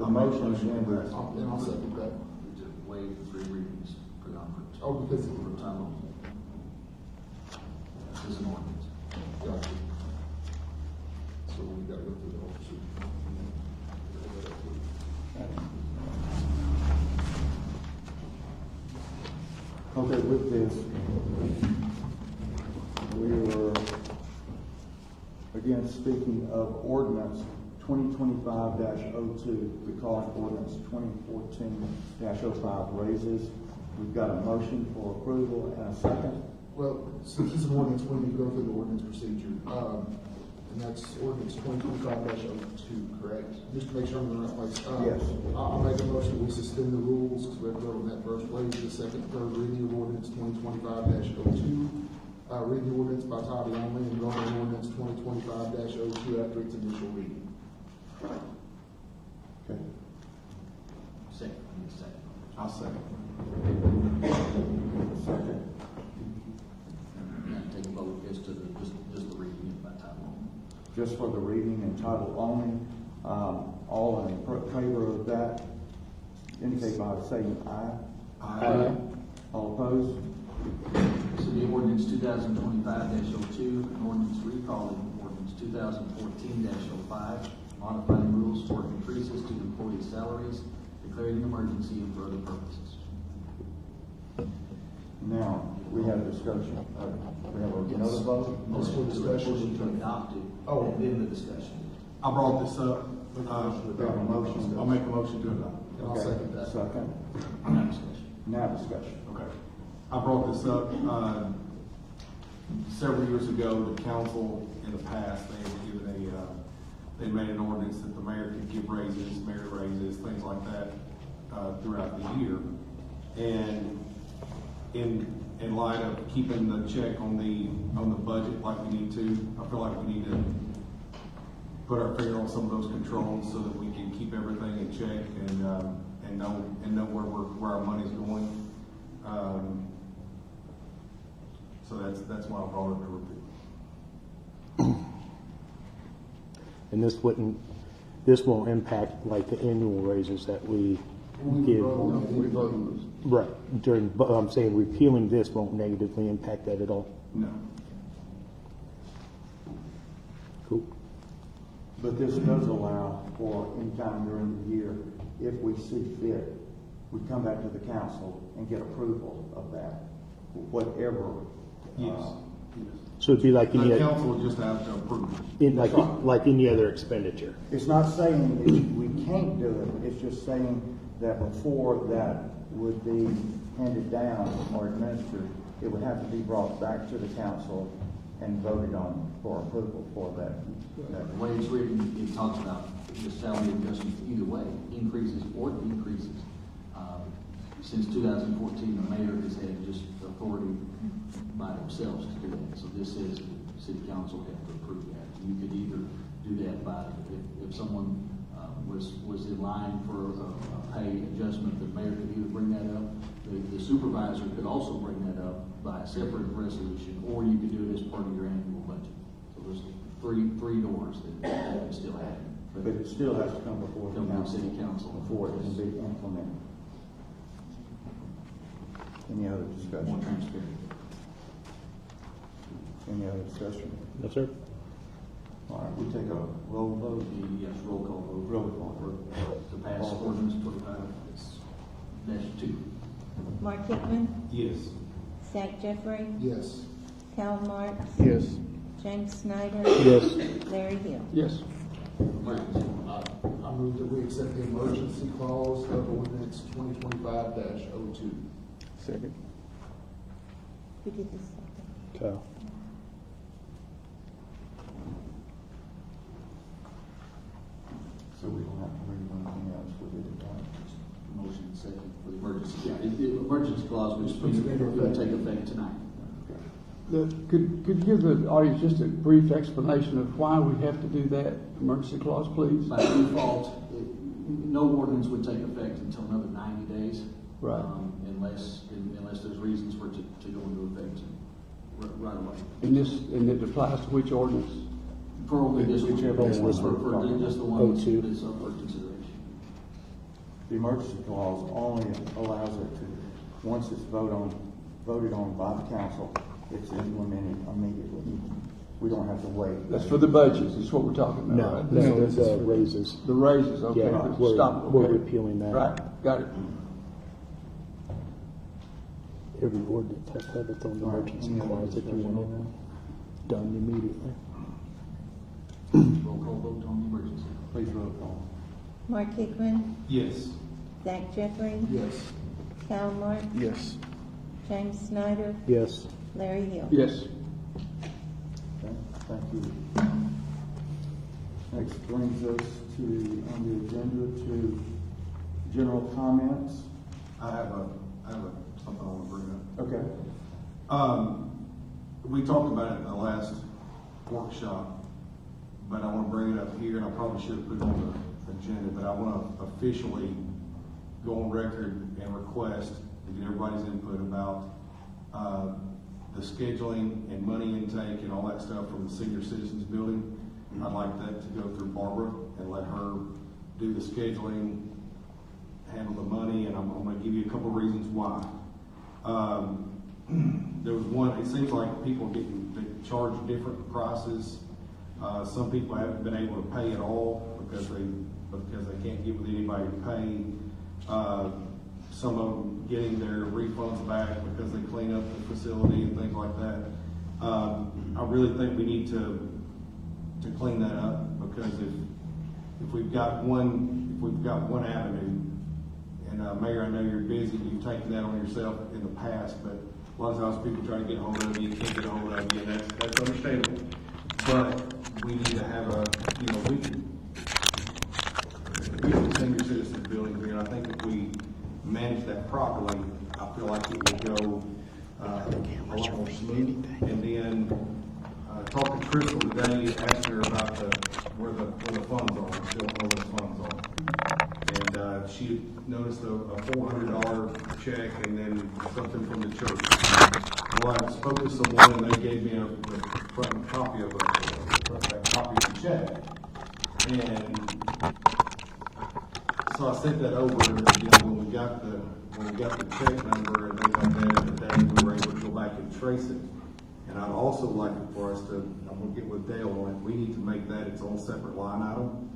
the motion is in, And I'll second that. To waive the 3 readings per conference. Oh, because For time only. This is an ordinance. Gotcha. So we got to go through the whole procedure. okay, with this, we were, again, speaking of ordinance 2025-02, we call it ordinance 2014-05 raises. We've got a motion for approval and a second. Well, since this is an ordinance, we need to go through the ordinance procedure. And that's ordinance 2025-02, correct? Just to make sure I'm in the right place. Yes. I'll make a motion, we suspend the rules, because we have to vote on that first place, the second, third reading of ordinance 2025-02. Read the ordinance by title only and vote on ordinance 2025-02 after its initial reading. Okay. Second. I'll second. Second. Now take a vote as to just the reading by time only. Just for the reading and title only. All in favor of that indicate by saying aye. Aye. All opposed? So the ordinance 2025-02, an ordinance recalling ordinance 2014-05, modifying rules for increases to employee salaries, declaring an emergency and for other purposes. Now, we have discussion. We have another vote? Motion for discussion. Motion to adopt it, Oh. and then the discussion. I brought this up. We have a motion. I'll make a motion to adopt. And I'll second that. Second. Now discussion. Now discussion. Okay. I brought this up, several years ago. The council in the past, they were given they made an ordinance that the mayor could give raises, merit raises, things like that, throughout the year. And in light of keeping the check on the budget like we need to, I feel like we need to put our finger on some of those controls so that we can keep everything in check and know where our money's going. So that's why I brought it to review. And this won't impact like the annual raises that we give. We vote on this. Right, but I'm saying repealing this won't negatively impact that at all. No. Cool. But this does allow for any time during the year, if we see fit, we come back to the council and get approval of that, whatever. Yes. So it'd be like any The council will just have to approve it. like any other expenditure. It's not saying that we can't do it, it's just saying that before that would be handed down or administered, it would have to be brought back to the council and voted on for approval for that. The way it's written, it talks about the salary adjustments either way, increases or decreases. Since 2014, the mayor has had just authority by themselves to do that. So this says the city council have to approve that. You could either do that by, if someone was in line for a pay adjustment, the mayor could either bring that up. The supervisor could also bring that up by a separate resolution, or you could do it as part of your annual budget. So there's three doors that can still happen. But it still has to come before the Come from council. city council. Before it can be implemented. Any other More discussion? transparent. Any other discussion? No, sir. All right, we take a roll vote. Yes, roll call vote. Roll call. To pass ordinance 25-2. Mark Hickman, Yes. Zach Jeffrey, Yes. Cal Marks, Yes. James Snyder, Yes. Larry Hill. Yes. I move that we accept the emergency clause of ordinance 2025-02. Second. Who did this? Kyle. So we don't have to read anything else with it. Motion second for the emergency. Yeah, the emergency clause, which will take effect tonight. Could you give the audience just a brief explanation of why we have to do that emergency clause, please? By default, no ordinance would take effect until another 90 days. Right. Unless there's reasons for it to go into effect right away. And it applies to which ordinance? For only this one. Whichever one. For just the one 02. that's up for consideration. The emergency clause only allows it to, once it's voted on by the council, it's implemented immediately. We don't have to wait. That's for the budgets, that's what we're talking about, No, right? no, This is the for raises. The raises, okay, Yeah, but we're- stop, we're okay. repealing that. Right, got it. Every ordinance has to have its own emergency clause if you want it done immediately. Roll call vote on the emergency. Please roll call. Mark Hickman, Yes. Zach Jeffrey, Yes. Cal Martin, Yes. James Snyder, Yes. Larry Hill. Yes. Okay, thank you. Next brings us to, on the agenda, to general comments. I have something I want to bring up. Okay. We talked about it in the last workshop, but I want to bring it up here, and I probably should have put it on the agenda, but I want to officially go on record and request and get everybody's input about the scheduling and money intake and all that stuff from the senior citizens building. I'd like that to go through Barbara and let her do the scheduling, handle the money, and I'm going to give you a couple reasons why. There was one, it seems like people they charge different prices. Some people haven't been able to pay at all because they can't get with anybody to pay. Some of them getting their refunds back because they clean up the facility and things like that. I really think we need to clean that up, because if we've got one avenue, and Mayor, I know you're busy, you've taken that on yourself in the past, but a lot of times people try to get hold of you, can't get hold of you, and that's understandable. But we need to have we have a senior citizen building here, and I think if we manage that properly, I feel like it will go a lot more smooth. And then talked to Crystal today, asked her about where the funds are, still where those funds are. And she had noticed a $400 check and then something from the church. Well, I spoke to someone and they gave me a front copy of the check. And so I sent that over, when we got the check number and they got that in the day, we were able to go back and trace it. And I'd also like it for us to, I'm gonna get with Dale on it, we need to make that its own separate line item,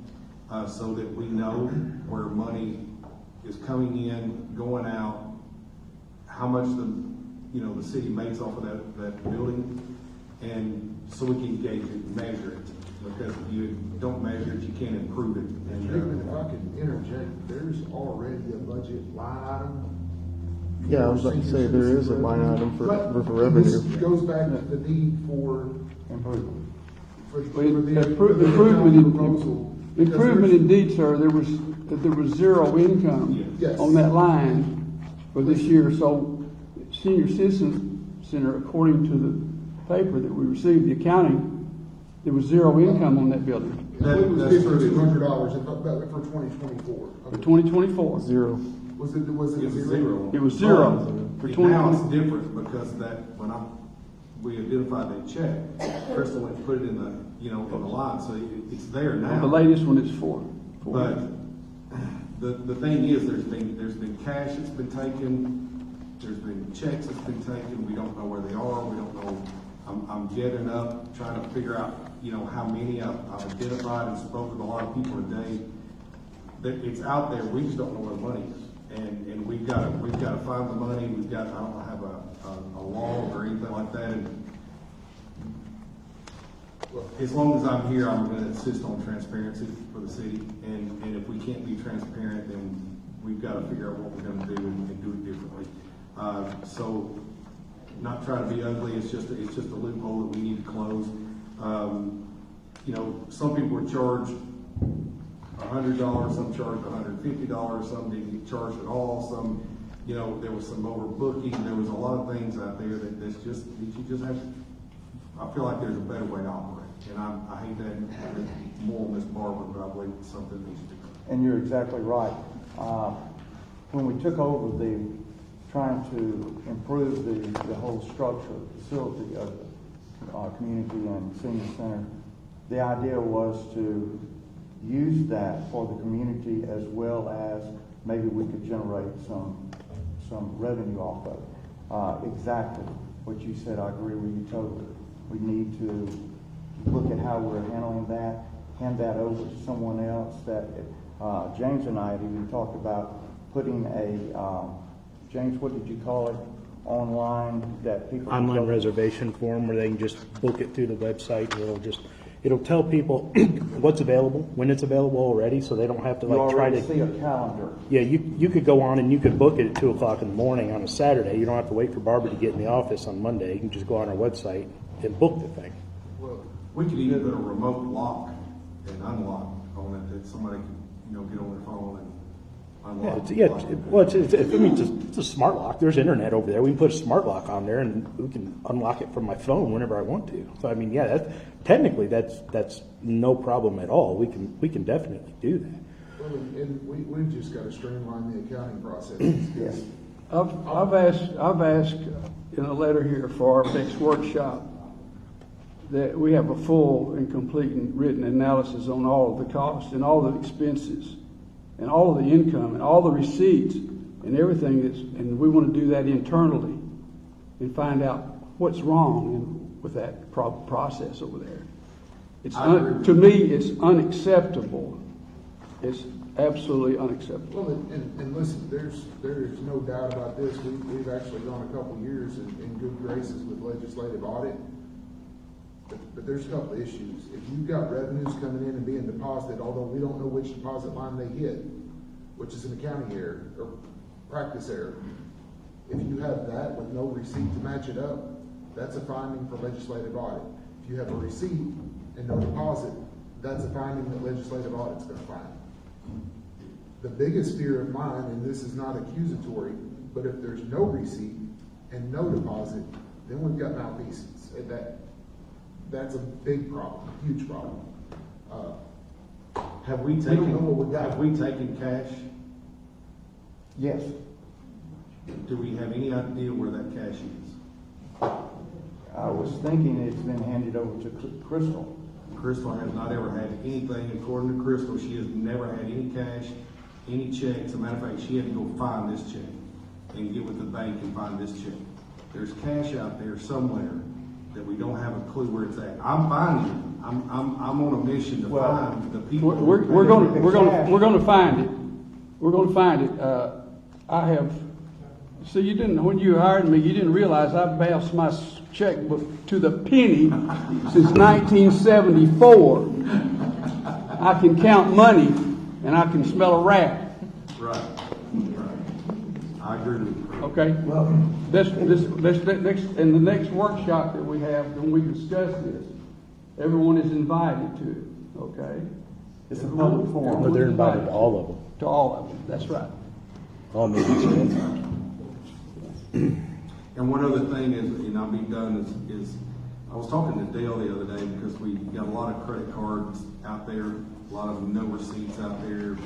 so that we know where money is coming in, going out, how much the city makes off of that building, and so we can gauge it and measure it. Because if you don't measure it, you can't improve it. And, Hickman, if I could interject, there's already a budget line item. Yeah, I was about to say, there is a line item for revenue. This goes back to the need for Improvement. Improvement indeed, sir, there was zero income Yes. on that line for this year, so Senior Citizen Center, according to the paper that we received, the accounting, there was zero income on that building It was That's true. $200 for 2024. for 2024. Zero. Was it it was zero. It was zero for And now it's 2020. different, because when we identified that check, Crystal went and put it in in the line, so it's there now. The latest one is four. But the thing is, there's been cash that's been taken, there's been checks that's been taken, we don't know where they are, we don't know. I'm getting up, trying to figure out, how many I've identified and spoken with a lot of people today. That it's out there, we just don't know where the money is. And we've got to find the money, I don't have a log or anything like that. And as long as I'm here, I'm going to insist on transparency for the city. And if we can't be transparent, then we've got to figure out what we're going to do and do it differently. So, not trying to be ugly, it's just a loophole that we need to close. Some people were charged $100, some charged $150, some didn't get charged at all, some, there was some overbooking, there was a lot of things out there that you just have, I feel like there's a better way to operate. And I hate that more Miss Barbara, but I believe it's something that needs to be. And you're exactly right. When we took over trying to improve the whole structure, facility of the community and senior center, the idea was to use that for the community as well as maybe we could generate some revenue off of it. Exactly what you said, I agree with you totally. We need to look at how we're handling that, hand that over to someone else. That James and I had even talked about putting a, James, what did you call it? Online that people. can Online go- reservation form where they can just book it through the website. It'll tell people what's available, when it's available already, so they don't have to You like try already to. see a calendar. Yeah, you could go on and you could book it at 2:00 in the morning on a Saturday. You don't have to wait for Barbara to get in the office on Monday. You can just go on our website and book the thing. Well, We could even put a remote lock and unlock on it, that somebody could, get on their phone and unlock. It's a smart lock. There's internet over there. We can put a smart lock on there and we can unlock it from my phone whenever I want to. So I mean, yeah, technically that's no problem at all. We can definitely do that. well, and we've just got to streamline the accounting processes. Yes. I've asked in a letter here for our next workshop that we have a full and complete and written analysis on all of the costs and all the expenses and all of the income and all the receipts and everything and we want to do that internally and find out what's wrong with that process over there. I agree. To me, it's unacceptable. It's absolutely unacceptable. Well, and listen, there's no doubt about this. We've actually gone a couple years in good graces with legislative audit. But there's a couple of issues. If you've got revenues coming in and being deposited, although we don't know which deposit line they hit, which is an accounting error or practice error, if you have that with no receipt to match it up, that's a finding for legislative audit. If you have a receipt and no deposit, that's a finding that legislative audit's going to find. The biggest fear of mine, and this is not accusatory, but if there's no receipt and no deposit, then we've got malfeasance. That's a big problem, huge problem. Have we We don't know what we got. have we taken cash? Yes. Do we have any idea where that cash is? I was thinking it's been handed over to Crystal. Crystal has not ever had anything, according to Crystal, she has never had any cash, any checks. As a matter of fact, she had to go find this check and get with the bank and find this check. There's cash out there somewhere that we don't have a clue where it's at. I'm finding it. I'm on a mission to Well, find the people. We're going to find it. We're going to find it. I have. See, you didn't when you hired me. You didn't realize I bounced my checkbook to the penny since 1974. I can count money and I can smell a rat. Right. I agree with you. Okay. Well, this next in the next workshop that we have when we discuss this, everyone is invited to it. Okay. It's a public forum. But they're invited to all of them. To all of them. That's right. All meetings. And one other thing is, and I'll be done, is I was talking to Dale the other day because we got a lot of credit cards out there, a lot of no receipts out there,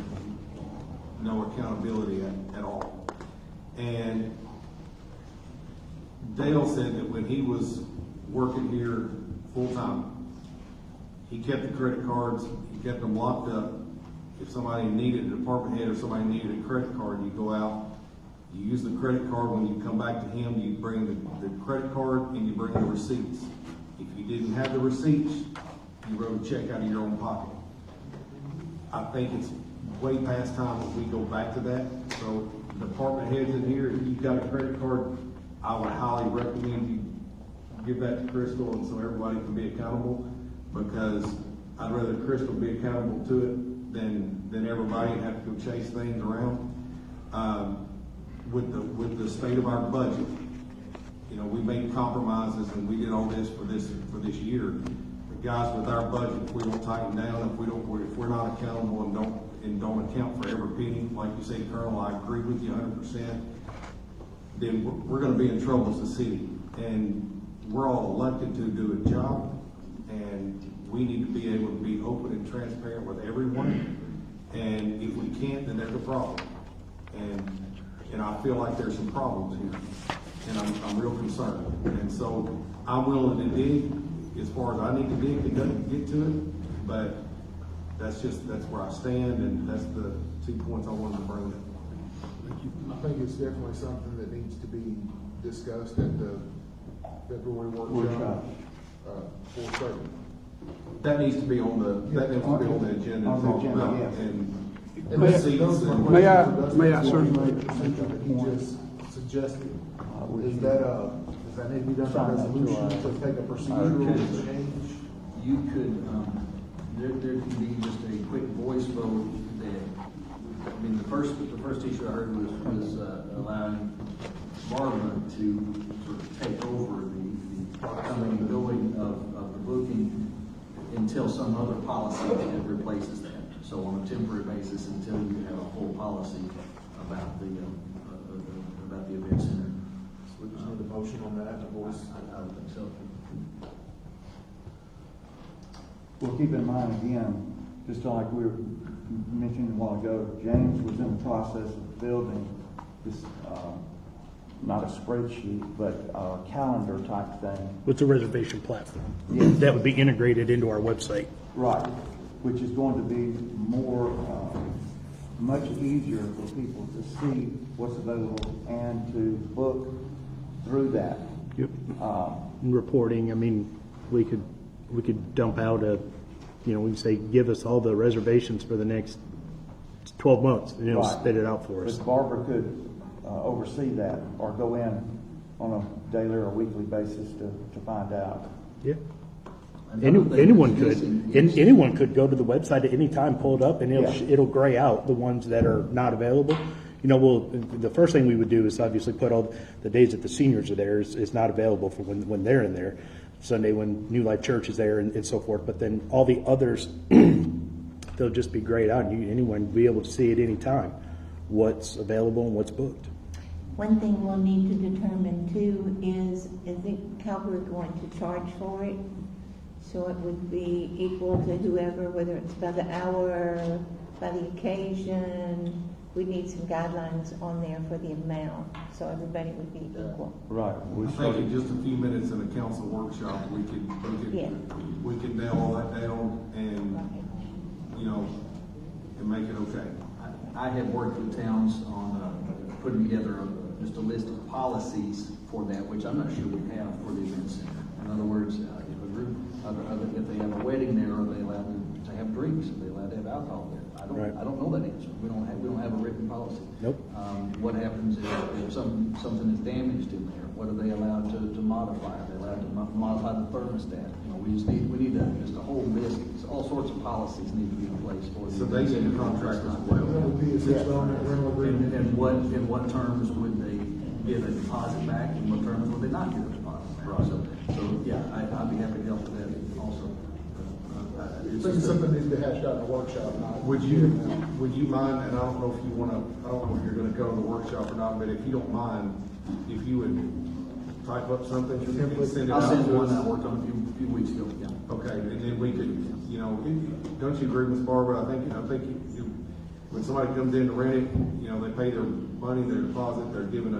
no accountability at all. And Dale said that when he was working here full-time, he kept the credit cards, he kept them locked up. If somebody needed a department head or somebody needed a credit card, you go out, you use the credit card. When you come back to him, you bring the credit card and you bring the receipts. If you didn't have the receipts, you wrote a check out of your own pocket. I think it's way past time that we go back to that. So department heads in here, if you've got a credit card, I would highly recommend you give that to Crystal and so everybody can be accountable, because I'd rather Crystal be accountable to it than everybody have to go chase things around. With the state of our budget, we made compromises and we did all this for this year. But guys, with our budget, if we don't tighten down, if we're not accountable and don't account for every penny, like you say, Colonel, I agree with you 100%. Then we're going to be in trouble as a city, and we're all elected to do a job, and we need to be able to be open and transparent with everyone. And if we can't, then there's a problem. And I feel like there's some problems here, and I'm real concerned. And so I'm willing to dig as far as I need to dig to get to it, but that's where I stand, and that's the 2 points I wanted to bring up. I think it's definitely something that needs to be discussed at the February workshop, for certain. That needs to be on the, that needs to be on the agenda. On the talk agenda, about, yes. And May- seats and- may I certainly- That he just suggested, is that, does that need to be done by resolution to take a procedural change? You could, there can be just a quick voice vote that, I mean, the first issue I heard was allowing Barbara to sort of take over the coming and going of the booking until some other policy that replaces that. So on a temporary basis, until you have a full policy about the event center. So we just need a motion on that, a voice. I would think so. Well, keep in mind again, just like we were mentioning a while ago, James was in the process of building this, not a spreadsheet, but a calendar type thing. It's a reservation platform. Yes. That would be integrated into our website. Right, which is going to be more, much easier for people to see what's available and to book through that. Yep. And reporting, I mean, we could dump out we can say, give us all the reservations for the next 12 months, and it'll Right. spit it out for us. But Barbara could oversee that or go in on a daily or weekly basis to find out. Yeah. Another thing Anyone that's could, missing is- anyone could go to the website at any time, pull it up, and Yeah. it'll gray out the ones that are not available. The first thing we would do is obviously put all the days that the seniors are there is not available for when they're in there. Sunday when New Life Church is there and so forth, but then all the others, they'll just be grayed out, and anyone will be able to see at any time what's available and what's booked. One thing we'll need to determine too is how we're going to charge for it. So it would be equal to whoever, whether it's by the hour, by the occasion. We need some guidelines on there for the amount, so everybody would be equal. Right. I think in just a few minutes in a council workshop, Yeah. we can nail all that down and, and make it okay. I have worked with towns on putting together just a list of policies for that, which I'm not sure we have for the event center. In other words, if a group, if they have a wedding there, are they allowed to have drinks? Are they allowed to have alcohol there? Right. I don't know that answer. We don't have a written policy. Nope. What happens if something is damaged in there? What are they allowed to modify? Are they allowed to modify the thermostat? We need just a whole list. All sorts of policies need to be in place for the. So they get a contract as well. That would be a six-element rental agreement. And what terms would they get a deposit back, and what terms would they not get a deposit back? So yeah, I'd be happy to help with that also. I think it's something that needs to be hashed out in the workshop. Would you mind, and I don't know if you're gonna go to the workshop or not, but if you don't mind, if you would type up something and send it out I'll send to one that I us? worked on a few weeks ago, yeah. Okay, and then we could, don't you agree, Ms. Barbara? I think when somebody comes in to rent it, they pay their money, their deposit, they're given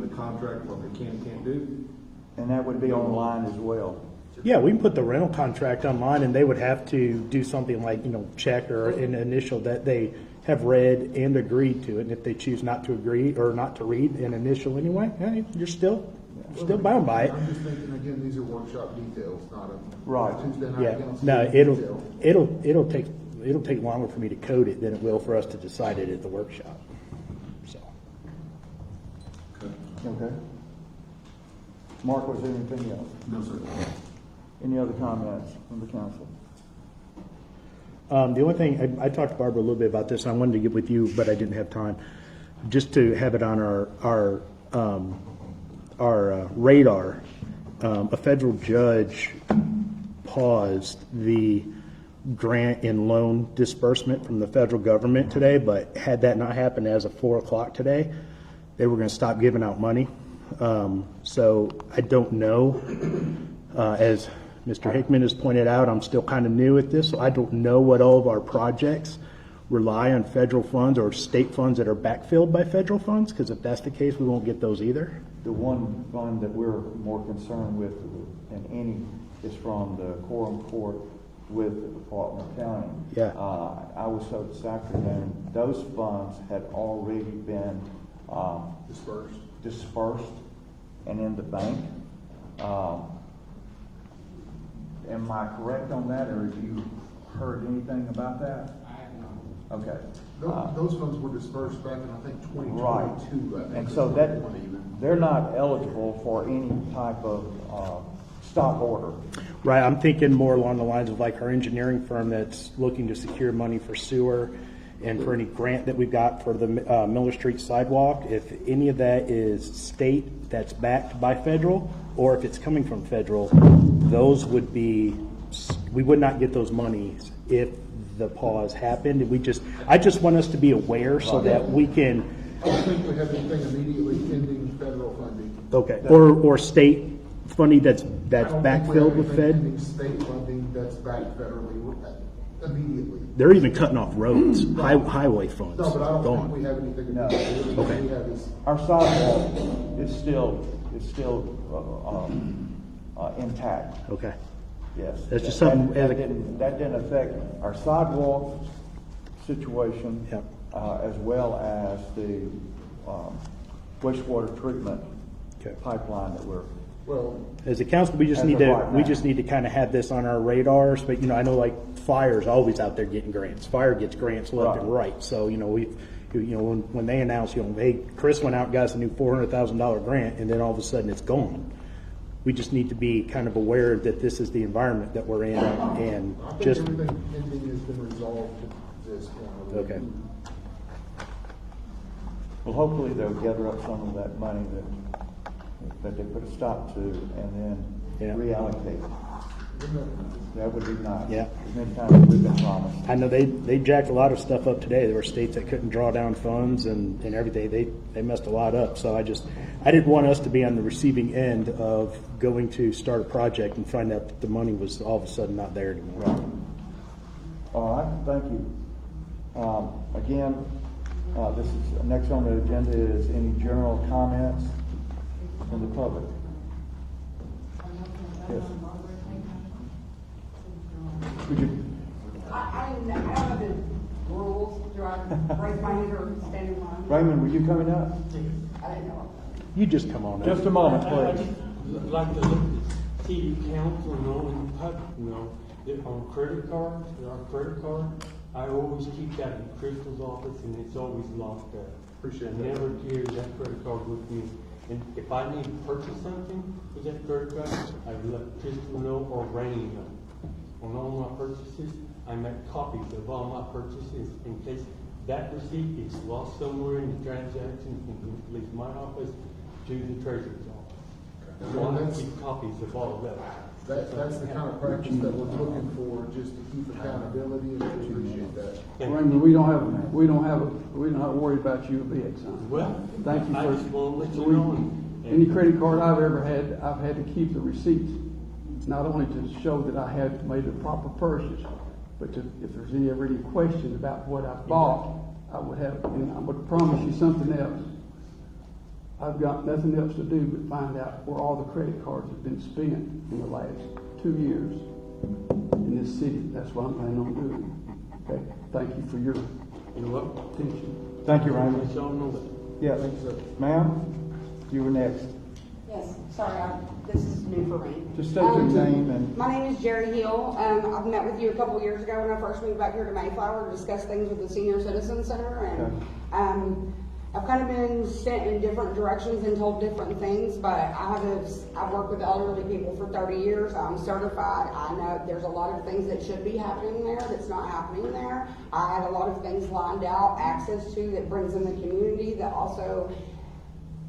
the contract, what they can and can't do. And that would be online as well. Yeah, we can put the rental contract online, and they would have to do something like, check or an initial that they have read and agreed to it. And if they choose not to agree or not to read an initial anyway, you're still bound by it. I'm just thinking, again, these are workshop details, not a. Right. Tuesday night Yeah, council no, detail. it'll take longer for me to code it than it will for us to decide it at the workshop. So, Okay. Mark, was there anything else? No, sir. Any other comments from the council? the only thing, I talked to Barbara a little bit about this, and I wanted to get with you, but I didn't have time, just to have it on our radar. A federal judge paused the grant and loan disbursement from the federal government today, but had that not happened as of 4 o'clock today, they were going to stop giving out money. So I don't know, as Mr. Hickman has pointed out, I'm still kind of new at this, so I don't know what all of our projects rely on federal funds or state funds that are backfilled by federal funds, because if that's the case, we won't get those either. The one fund that we're more concerned with than any is from the Quorum Court with the Department of County. Yeah. I was told this afternoon, those funds had already been, dispersed and in the bank. Am I correct on that, or have you heard anything about that? I have not. Okay. Those funds were dispersed back in, I think, Right. 2022. I think. And so that, they're not eligible for any type of, stop order. Right, I'm thinking more along the lines of like our engineering firm that's looking to secure money for sewer and for any grant that we've got for the Miller Street sidewalk. If any of that is state that's backed by federal, or if it's coming from federal, those would be, we would not get those monies if the pause happened. I just want us to be aware so that we can, I don't think we have anything immediately pending federal funding. okay, or state funding that's I don't think we backfilled have with anything Fed. pending state funding that's backed federally immediately. They're even cutting off roads, highway funds. No, but I don't Gone. think we have anything No. immediately. What we have is Our sidewalk is still intact. Okay. Yes. That's just That- something as a- that didn't affect our sidewalk situation. Yep. As well as the, wastewater treatment Okay. pipeline that we're, well, As a council, we just As need of to, right we now. just need to kind of have this on our radars, but, I know like fire's always out there getting grants. Fire gets grants left and right, so, when they announce, hey, Chris went out and got us a new $400,000 grant, and then all of a sudden it's gone. We just need to be kind of aware that this is the environment that we're in, and I think just, everything pending has been resolved to this point. okay. well, hopefully they'll gather up some of that money that they put a stop to and Yeah. then reallocate. That would be nice. Yeah. As many times as we've been promised. I know they jacked a lot of stuff up today. There were states that couldn't draw down funds and everything. They messed a lot up. So I didn't want us to be on the receiving end of going to start a project and find out that the money was all of a sudden not there anymore. Right. All right, thank you. Again, this is, next on the agenda is any general comments from the public. Yes. Would you, I don't know the rules, do I raise my hand or stand in line? Raymond, were you coming up? I didn't know. You just come on up. Just a moment, I please. just like to look at city council and all in the public, that on credit cards, our credit card, I always keep that in Crystal's office and it's always locked up. Appreciate I that. never carry that credit card with me. And if I need to purchase something with that credit card, I let Crystal know or Rainey know. On all my purchases, I make copies of all my purchases in case that receipt gets lost somewhere in the transaction and leaves my office to the treasurer's office. So I keep copies of all of that. That's the kind of practice that we're looking for, just to keep accountability, and we appreciate that. Raymond, we don't have to worry about you a bit, son. Well, Thank you I for, just want to let so you know. any credit card I've ever had, I've had to keep the receipts, not only to show that I had made the proper purchase, but to, if there's ever any question about what I bought, I would have, and I would promise you something else. I've got nothing else to do but find out where all the credit cards have been spent in the last 2 years in this city. That's what I'm planning on doing. Okay, thank you for your You're welcome. attention. Thank you, Let Raymond. y'all know that. Yes, ma'am, you were next. Yes, sorry, this is new for me. Just state your name and, My name is Jerry Hill. I've met with you a couple years ago when I first moved back here to Mayflower to discuss things with the Senior Citizen Center. And I've kind of been sent in different directions and told different things, but I've worked with elderly people for 30 years. I'm certified. I know there's a lot of things that should be happening there that's not happening there. I have a lot of things lined out, access to that brings in the community that also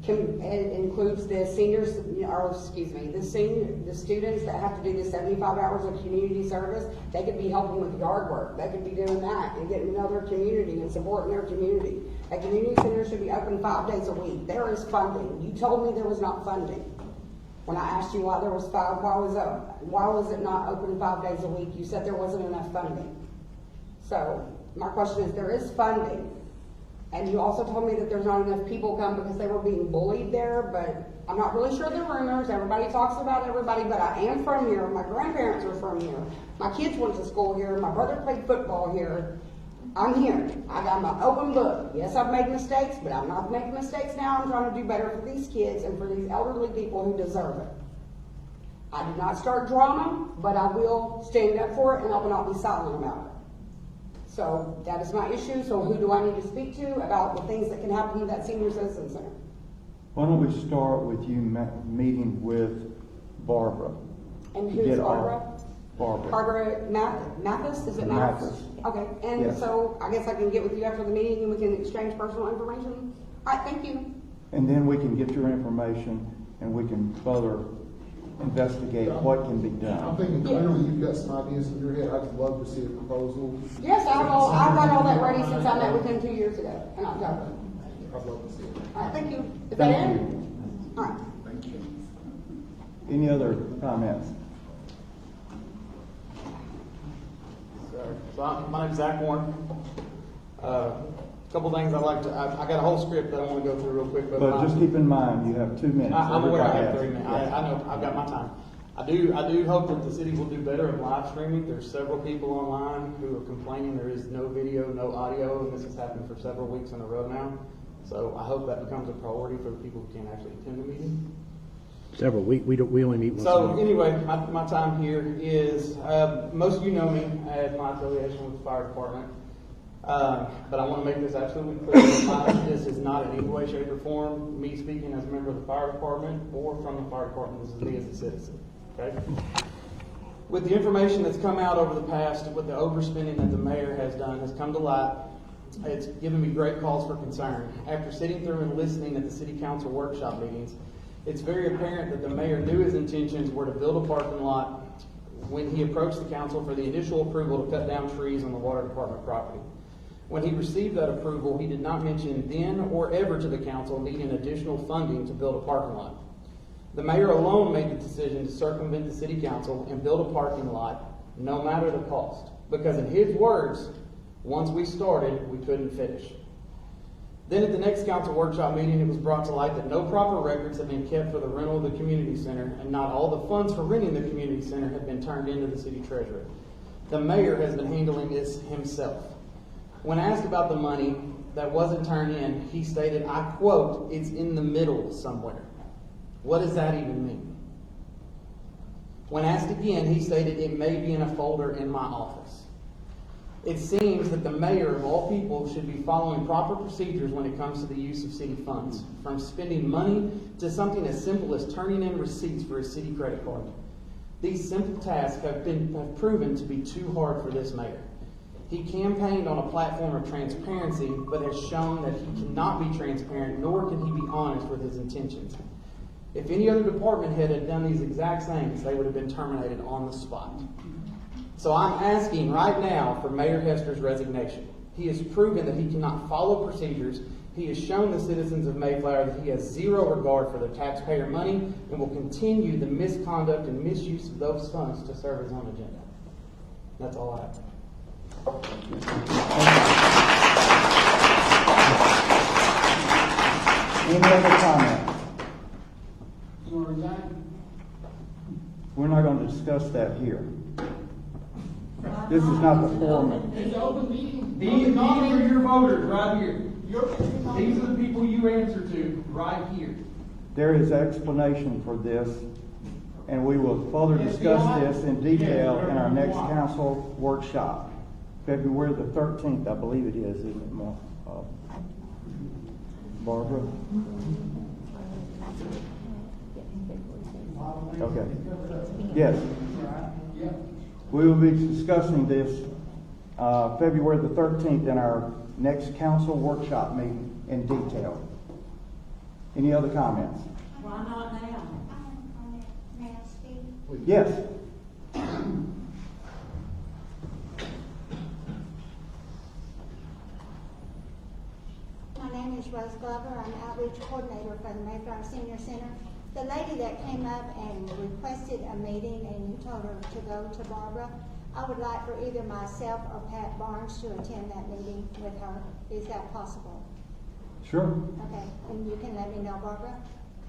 it includes the seniors, or excuse me, the students that have to do the 75 hours of community service. They could be helping with yard work. They could be doing that and getting to know their community and supporting their community. A community center should be open 5 days a week. There is funding. You told me there was not funding. When I asked you why there was 5, why was it not open 5 days a week? You said there wasn't enough funding. So my question is, there is funding. And you also told me that there's not enough people come because they were being bullied there, but I'm not really sure the rumors. Everybody talks about everybody, but I am from here. My grandparents are from here. My kids went to school here. My brother played football here. I'm here. I got my open book. Yes, I've made mistakes, but I'm not making mistakes now. I'm trying to do better for these kids and for these elderly people who deserve it. I did not start drama, but I will stand up for it and I will not be silent about it. So that is my issue. So who do I need to speak to about the things that can happen to that senior citizen center? Why don't we start with you meeting with Barbara? And to who's get Barbara? our- Barbara. Barbara Mathis? Is it Mathis? Mathis. Okay, and Yes. so I guess I can get with you after the meeting and we can exchange personal information? All right, thank you. And then we can get your information and we can further investigate what can be I'm done. thinking clearly you've got some ideas in your head. I'd love to see a proposal. Yes, I've got all that ready since I met with him 2 years ago in October. I'd love to see it. All right, thank you. Is that Thank it? you. All right. Thank you. Any other comments? So my name's Zach Warren. Couple things I'd like to, I got a whole script that I want to go through real quick, but. But just keep in mind, you have 2 minutes. I'm aware I have Everybody 3 minutes. has. I know, I've got my time. I do hope that the city will do better in live streaming. There's several people online who are complaining there is no video, no audio, and this has happened for several weeks in a row now. So I hope that becomes a priority for the people who can't actually attend the meeting. Several, we only meet once a So month. anyway, my time here is, most of you know me as my affiliation with the fire department. But I want to make this absolutely clear that this is not in any way, shape, or form me speaking as a member of the fire department or from the fire department. This is me as a citizen. Okay? With the information that's come out over the past, with the overspending that the mayor has done, has come to light, it's given me great cause for concern. After sitting through and listening at the city council workshop meetings, it's very apparent that the mayor knew his intentions were to build a parking lot when he approached the council for the initial approval to cut down trees on the water department property. When he received that approval, he did not mention then or ever to the council needing additional funding to build a parking lot. The mayor alone made the decision to circumvent the city council and build a parking lot, no matter the cost. Because in his words, once we started, we couldn't finish. Then at the next council workshop meeting, it was brought to light that no proper records had been kept for the rental of the community center, and not all the funds for renting the community center had been turned into the city treasurer. The mayor has been handling this himself. When asked about the money that wasn't turned in, he stated, I quote, "It's in the middle somewhere." What does that even mean? When asked again, he stated, "It may be in a folder in my office." It seems that the mayor of all people should be following proper procedures when it comes to the use of city funds, from spending money to something as simple as turning in receipts for a city credit card. These simple tasks have proven to be too hard for this mayor. He campaigned on a platform of transparency, but has shown that he cannot be transparent, nor can he be honest with his intentions. If any other department head had done these exact things, they would have been terminated on the spot. So I'm asking right now for Mayor Hester's resignation. He has proven that he cannot follow procedures. He has shown the citizens of Mayflower that he has zero regard for their taxpayer money and will continue the misconduct and misuse of those funds to serve his own agenda. That's all I have. Any other comments? We're not going to discuss that here. This is not the forum. These are your voters right here. These are the people you answer to right here. There is explanation for this, and we will further discuss this in detail in our next council workshop. February the 13th, I believe it is, isn't it, Barbara? Okay. Yes. We will be discussing this February the 13th in our next council workshop meeting in detail. Any other comments? Why not now? May I speak? Yes. My name is Rose Glover. I'm outreach coordinator for the Mayflower Senior Center. The lady that came up and requested a meeting and you told her to go to Barbara, I would like for either myself or Pat Barnes to attend that meeting with her. Is that possible? Sure. Okay, and you can let me know, Barbara?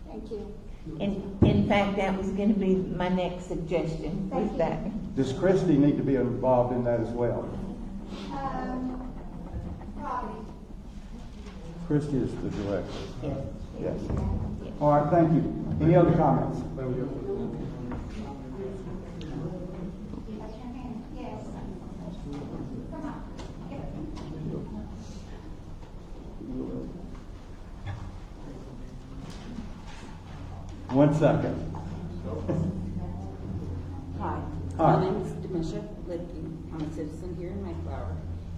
Thank you. In fact, that was gonna be my next suggestion, was that. Does Christie need to be involved in that as well? Probably. Christie is the director. Yes. Yes. All right, thank you. Any other comments? Yes. Come on. One second. Hi. Hi. My name is Demisha Lipke. I'm a citizen here in Mayflower.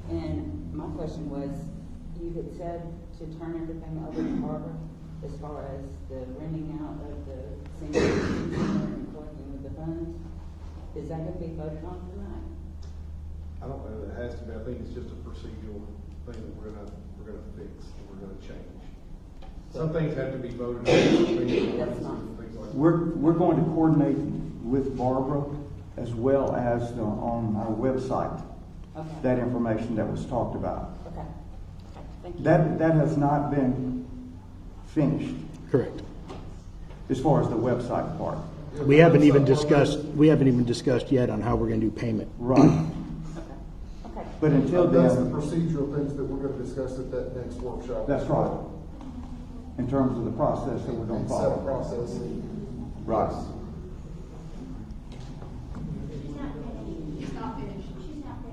And my question was, you had said to turn everything over to Barbara as far as the renting out of the senior center and collecting of the funds. Is that going to be voted on tonight? I don't know that it has to be. I think it's just a procedural thing that we're gonna fix, and we're gonna change. Some things have to be voted on. That's not. We're going to coordinate with Barbara as well as on our website, Okay. that information that was talked about. Okay. Okay. Thank you. That has not been finished Correct. as far as the website part. We haven't even discussed yet on how we're gonna do payment. Right. Okay. But until That's the then, procedural things that we're gonna discuss at that next workshop. that's right. In terms of the process that we're going And to set a follow. process. Right.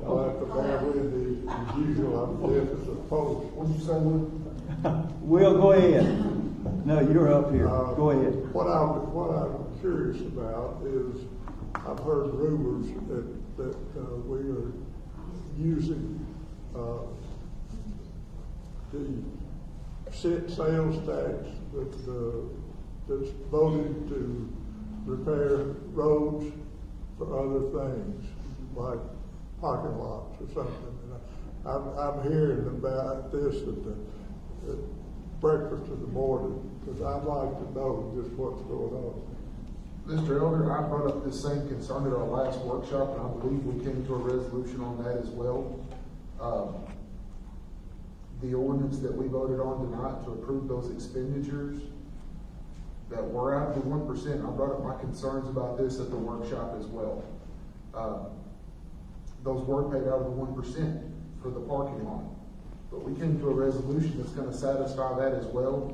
I'll have to bear with the usual, I'm deaf as a post. What'd you say, Lou? Will, go ahead. No, you're up here. Go ahead. What I'm curious about is, I've heard rumors that we are using, the sales tax that's voted to repair roads for other things, like parking lots or something. And I'm hearing about this at breakfast in the morning, because I'd like to know just what's going on. Mr. Elder, I brought up this same concern at our last workshop, and I believe we came to a resolution on that as well. The ordinance that we voted on tonight to approve those expenditures that were out of the 1%, I brought up my concerns about this at the workshop as well. Those were paid out of the 1% for the parking lot. But we came to a resolution that's gonna satisfy that as well.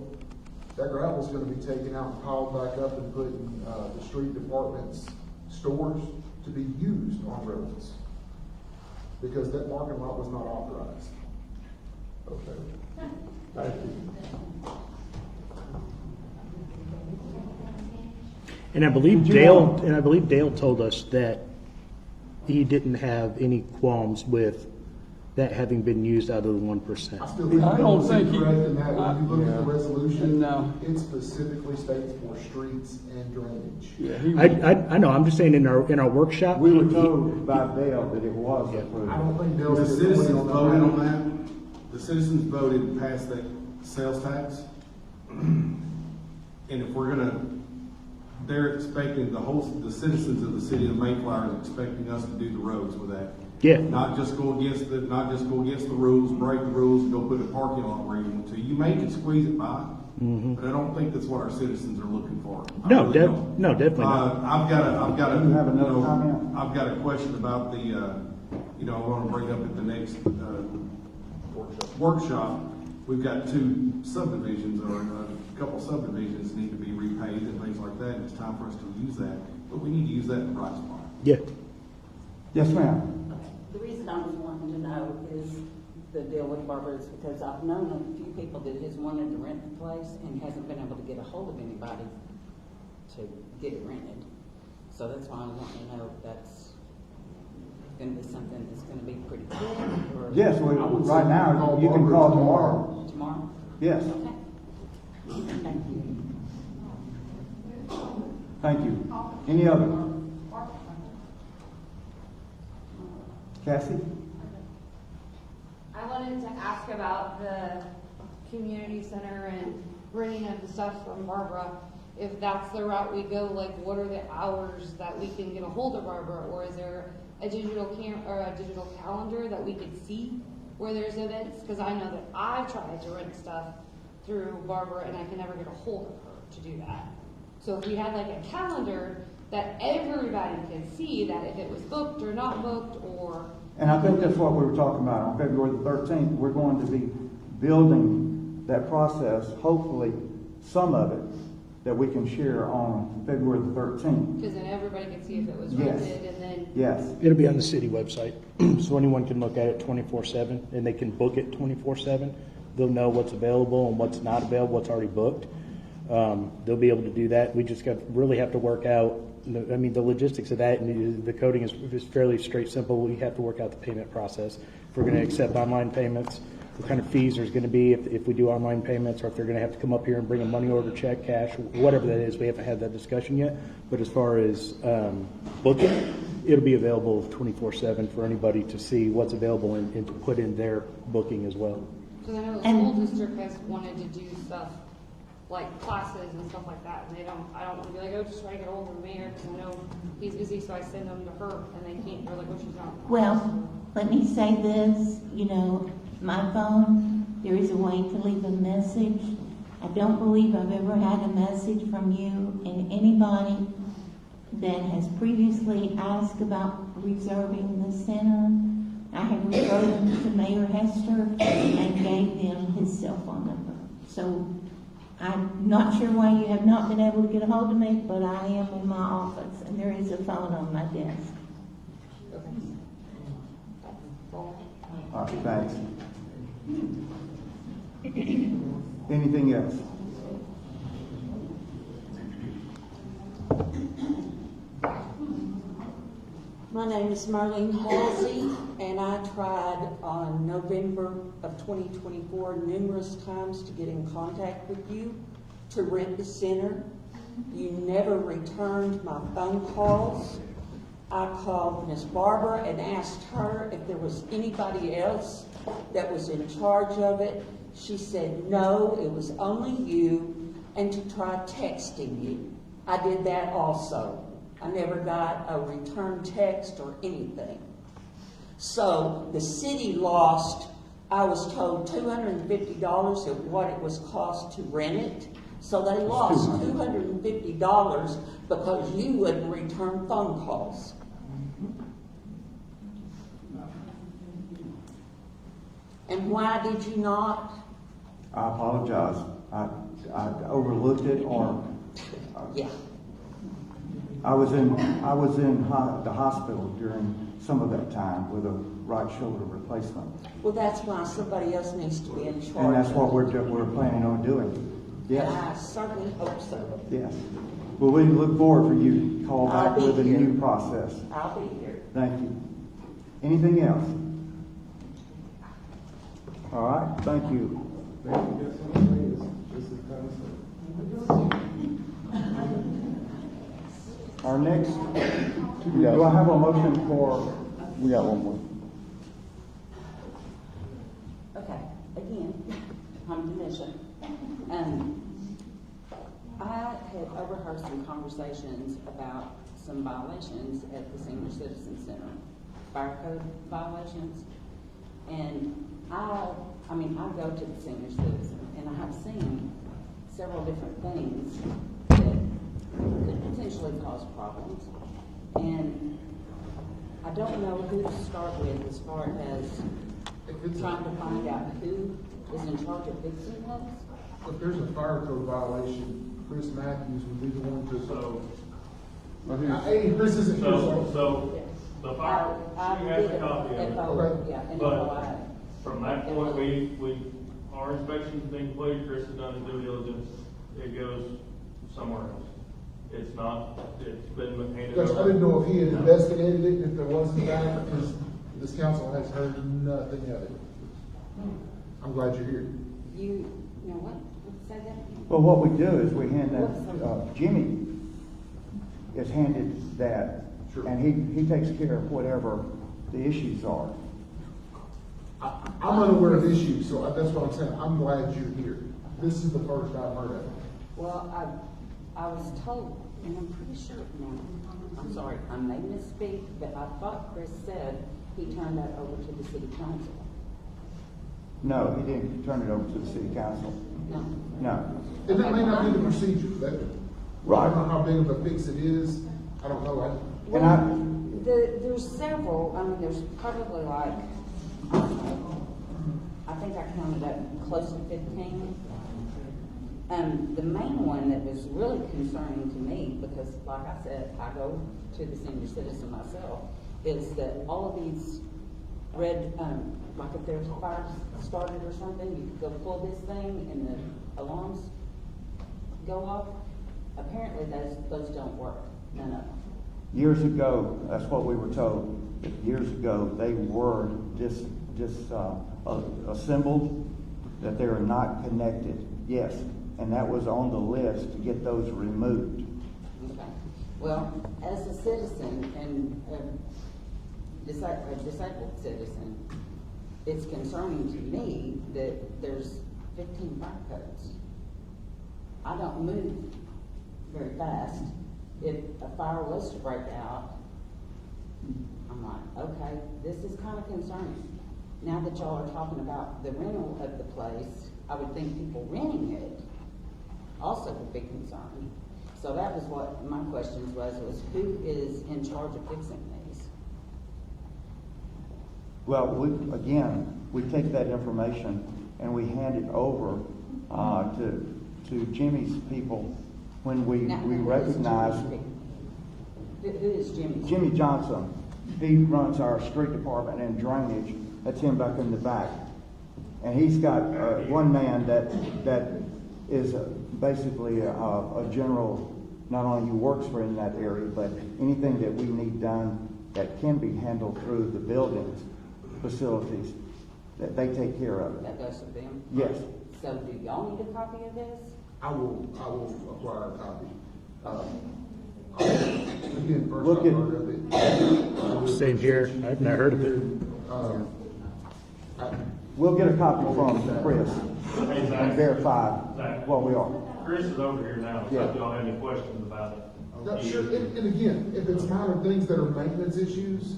That gravel's gonna be taken out and piled back up and put in, the street department's stores to be used on roads. Because that parking lot was not authorized. Okay. Thank you. And I believe Dale told us that he didn't have any qualms with that having been used out of the 1%. I still think I don't Bill's think he- correct in that, when you look at the resolution, No. it specifically states for streets and drainage. Yeah, I know, I'm just saying in our workshop. We were told by Dale that it was approved. I don't think The Bill's. citizens voted on that. The citizens voted to pass that sales tax. And if we're gonna, they're expecting the citizens of the city of Mayflower is expecting us to do the roads with that. Yeah. Not just go against the rules, break the rules, and go put a parking lot where you want to. You may can squeeze it by, but I don't think that's what our citizens are looking for. I No, really don't. no, definitely not. I've got a. You have another comment? I've got a question about the, I want to bring up at the next, workshop. We've got two subdivisions or a couple subdivisions need to be repaid and things like that. It's time for us to use that, but we need to use that in the right spot. Yeah. Yes, ma'am. The reason I was wanting to know is the deal with Barbara is because I've known a few people that has wanted to rent the place and hasn't been able to get a hold of anybody to get it rented. So that's why I'm wanting to know if that's gonna be something that's gonna be pretty quick or. Yes, right now, you can call tomorrow. Tomorrow? Yes, Okay. Thank you. thank you. Any other? Cassie? I wanted to ask about the community center and renting of the stuff from Barbara. If that's the route we go, like what are the hours that we can get a hold of Barbara? Or is there a digital calendar that we could see where there's events? Cause I know that I've tried to rent stuff through Barbara and I can never get a hold of her to do that. So if we had like a calendar that everybody could see that if it was booked or not booked or. And I think that's what we were talking about. On February the 13th, we're going to be building that process, hopefully some of it, that we can share on February the 13th. Because then everybody could see if it was Yes. rented and then. Yes. It'll be on the city website, so anyone can look at it 24/7, and they can book it 24/7. They'll know what's available and what's not available, what's already booked. They'll be able to do that. We just really have to work out, I mean, the logistics of that, and the coding is fairly straight, simple. We have to work out the payment process. If we're going to accept online payments, what kind of fees there's going to be if we do online payments, or if they're going to have to come up here and bring a money order check, cash, whatever that is. We haven't had that discussion yet. But as far as booking, it'll be available 24/7 for anybody to see what's available and to put in their booking as well. Because I know the school district has wanted to do stuff like classes and stuff like that, and I don't want to be like, oh, just try to get a hold of the mayor, because I know he's busy, so I send them to her, and they can't, they're like, oh, she's not. Well, let me say this, my phone, there is a way to leave a message. I don't believe I've ever had a message from you and anybody that has previously asked about reserving the center. I have referred them to Mayor Hester and gave them his cell phone number. So I'm not sure why you have not been able to get a hold of me, but I am in my office and there is a phone on my desk. All right, thanks. Anything else? My name is Marlene Halsey, and I tried on November of 2024 numerous times to get in contact with you to rent the center. You never returned my phone calls. I called Miss Barbara and asked her if there was anybody else that was in charge of it. She said no, it was only you, and to try texting you. I did that also. I never got a return text or anything. So the city lost, I was told $250 of what it was cost to rent it. So they lost $250 because you wouldn't return phone calls. And why did you not? I apologize. I overlooked it, or Yeah. I was in the hospital during some of that time with a right shoulder replacement. Well, that's why somebody else needs to be in charge. And that's what of it. we're planning on doing. Yes. And I certainly hope so. Yes. Well, we look forward for you to call back I'll be with a here. new process. I'll be here. Thank you. Anything else? All right, thank you. Our next, do I have a motion for? We got one more. Okay, again, I'm Denisha. I had overheard some conversations about some violations at the Senior Citizen Center, fire code violations. And I go to the Senior Citizen, and I have seen several different things that could potentially cause problems. And I don't know who to start with as far as trying to find out who is in charge of fixing those. If there's a fire code violation, Chris Matthews would be the one to. So, Hey, Chris isn't here, so the fire, she has a copy of it. Okay. Yeah, But from that point, our inspection's been completed, Chris has done his due diligence, it goes somewhere else. It's been handed Judge, over. I didn't know if he had No. investigated it, if there wasn't that, because this council has heard nothing of it. I'm glad you're here. You know what? Say that again. Well, what we do is we hand that, Jimmy is handed that, Sure. and he takes care of whatever the issues are. I'm unaware of issues, so that's what I'm saying. I'm glad you're here. This is the first I've heard of it. Well, I was told, and I'm pretty sure, no, I'm sorry, I may misspeak, but I thought Chris said he turned that over to the city council. No, he didn't turn it over to the city council. No. No. And that may not be the procedure, that, I Right. don't know how big of a fix it is, I don't know, And I, There's several, I mean, there's probably like, I think I counted up close to 15. The main one that was really concerning to me, because like I said, I go to the senior citizen myself, is that all of these red, like if there's a fire started or something, you could go pull this thing and the alarms go off. Apparently those don't work, none of them. years ago, that's what we were told. Years ago, they were assembled, that they are not connected. Yes, and that was on the list to get those removed. Okay. Well, as a citizen and a disabled citizen, it's concerning to me that there's 15 fire codes. I don't move very fast. If a fire was to break out, I'm like, okay, this is kind of concerning. Now that y'all are talking about the rental of the place, I would think people renting it also would be concerned. So that was what my questions was who is in charge of fixing these? Well, we take that information and we hand it over to Jimmy's people when we recognize. Who is Jimmy? Jimmy Johnson, he runs our street department and drainage. That's him back in the back. And he's got one man that is basically a general, not only who works for in that area, but anything that we need done that can be handled through the buildings, facilities, that they take care of it. That goes to them? Yes. So do y'all need a copy of this? I will acquire a copy. Again, first Look I've at- heard of it. Same here. I've not heard of it. We'll get a copy from Chris Hey, Zach. and verify Zach. what we are. Chris is over here now, so Yeah. if y'all have any questions about it. No, sure, and again, if it's minor things that are maintenance issues,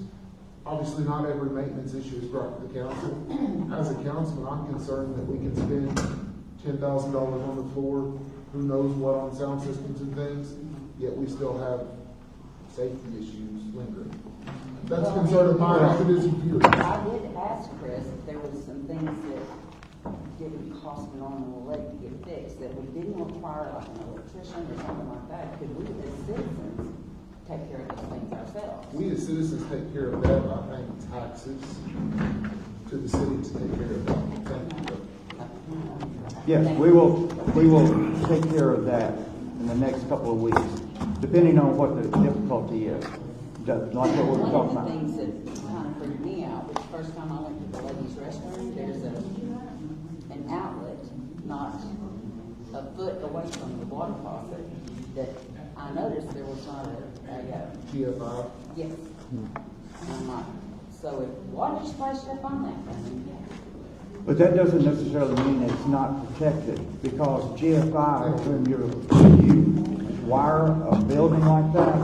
obviously not every maintenance issue is brought to the council. As a councilman, I'm concerned that we can spend $10,000 on the floor, who knows what on sound systems and things, yet we still have safety issues lingering. That's a concern of mine, as it is of yours. I did ask Chris if there was some things that didn't cost an arm and a leg to get fixed, that we didn't require like an electrician or something like that. Could we as citizens take care of those things ourselves? We as citizens take care of that, I think taxes to the city to take care of that. Thank you. Yes, we will take care of that in the next couple of weeks, depending on what the difficulty is. Like what we were talking One of about. the things that kind of freaked me out was the first time I went to the ladies' restroom, there's an outlet not a foot away from the water faucet that I noticed there was not a GFI. yes. And I'm like, so if water's splashed up on that thing, But that doesn't necessarily mean it's not protected, because GFI, when you wire a building like that,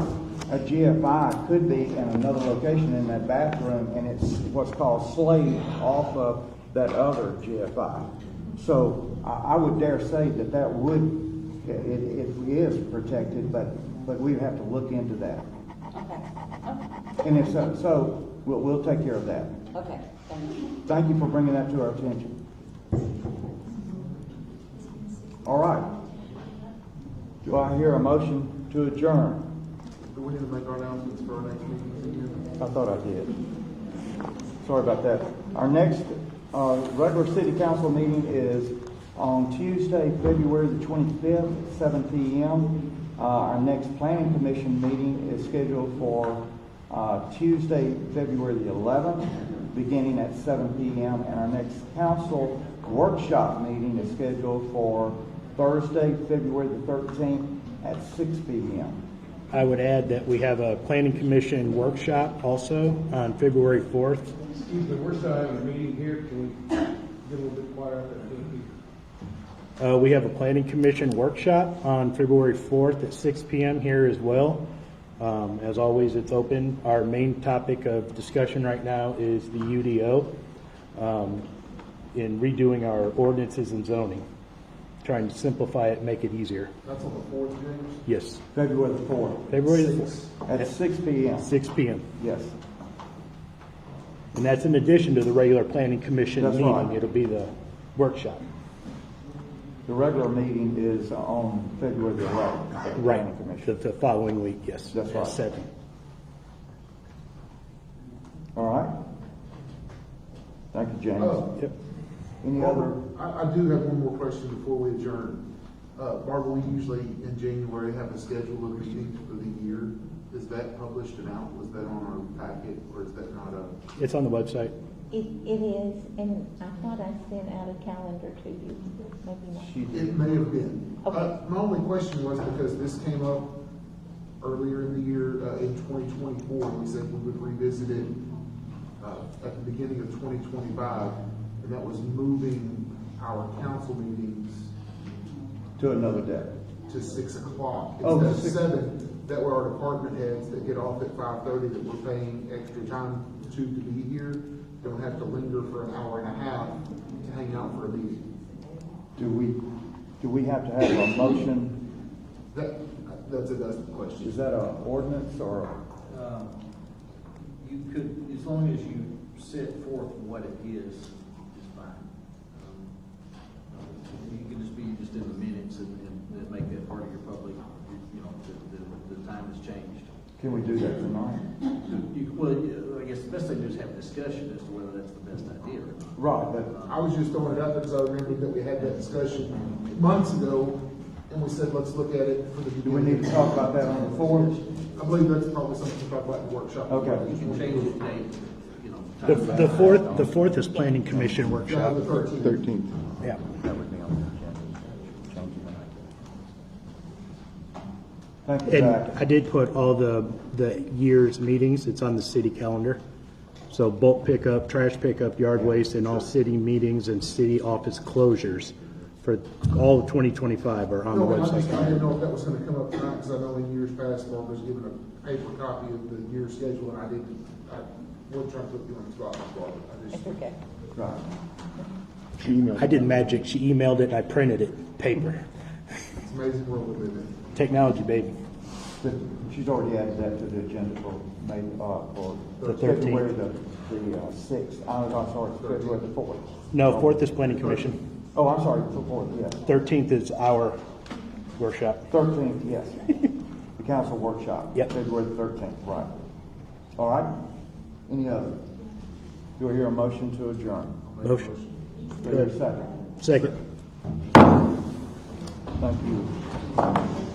a GFI could be in another location in that bathroom, and it's what's called slaved off of that other GFI. So I would dare say that would, it is protected, but we have to look into that. okay, And if so we'll take care of that. okay, thank you. Thank you for bringing that to our attention. All right. Do I hear a motion to adjourn? Do we need to make our announcements for our next meeting? I thought I did. Sorry about that. Our next regular city council meeting is on Tuesday, February the 25th, 7 p.m. Our next planning commission meeting is scheduled for Tuesday, February the 11th, beginning at 7 p.m. And our next council workshop meeting is scheduled for Thursday, February the 13th at 6 p.m. I would add that we have a planning commission workshop also on February 4th. Excuse me, we're still having a meeting here. Can we get a little bit quieter out there? We have a planning commission workshop on February 4th at 6 p.m. here as well. As always, it's open. Our main topic of discussion right now is the UDO in redoing our ordinances and zoning. trying to simplify it, make it easier. That's on the fourth, James? Yes, February the 4th, February the Six. 4th, at 6 p.m. 6 p.m. Yes. And that's in addition to the regular planning commission That's meeting. right. It'll be the workshop. The regular meeting is on February the 11th. at the Right, Planning Commission. the following week, yes. That's at right. 7. All right? Thank you, James. Yep. Any other? I do have one more question before we adjourn. Barbara, we usually in January have a schedule of meetings for the year. Is that published and out? Was that on our packet, or is that not a? It's on the website. It is, and I thought I sent out a calendar to you, maybe not. She It may have been. Okay. My only question was because this came up earlier in the year, in 2024, and we said we would revisit it at the beginning of 2025, and that was moving our council meetings To another day. to 6 o'clock. Oh, Instead of 6. 7, that were our department heads that get off at 5:30 that we're paying extra time to be here, don't have to linger for an hour and a half to hang out for a meeting. Do we have to have a motion? That's the question. Is that an ordinance or? You could, as long as you set forth what it is fine. You can just be just in the minutes and make that part of your public, you know, the time has changed. Can we do that tonight? Well, I guess the best thing to do is have a discussion as to whether that's the best idea or not. Right, but I was just throwing it out there because I remembered that we had that discussion months ago, and we said, let's look at it for the do we beginning. need to talk about that on the 4th? I believe that's probably something to talk about in the workshop. Okay. You can change the date, you know. The fourth is planning commission Yeah, workshop. the 13th. Yeah. That would be on the agenda. Change it. Thank you, And Zach. I did put all the year's meetings, it's on the city calendar. So bulk pickup, trash pickup, yard waste, and all city meetings and city office closures for all of 2025 are on the No, I didn't website. know if that was gonna come up tonight, because I know in years past, Barbara's given a paper copy of the year schedule, and I wasn't trying to put you on the spot, Barbara. I just, It's okay. Right. I did magic, she emailed it and I printed it, paper. it's amazing world we live in. Technology, baby. But she's already added that to the agenda for May, for The 13th. February the 6th. I'm sorry, February the 4th. No, 4th is planning commission. Oh, I'm sorry, the 4th, yes. 13th is our workshop. 13th, yes. The council workshop. Yep. February the 13th, right. All right. Any other? Do I hear a motion to adjourn? Motion. Do I hear a second? Second. Thank you.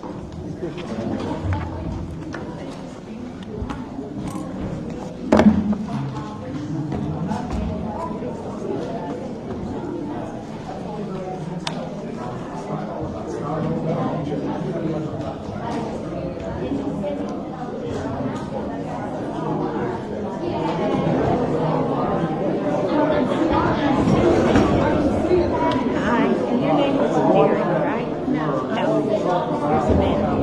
Hi, and your name is Mary, right? No, you're Samantha.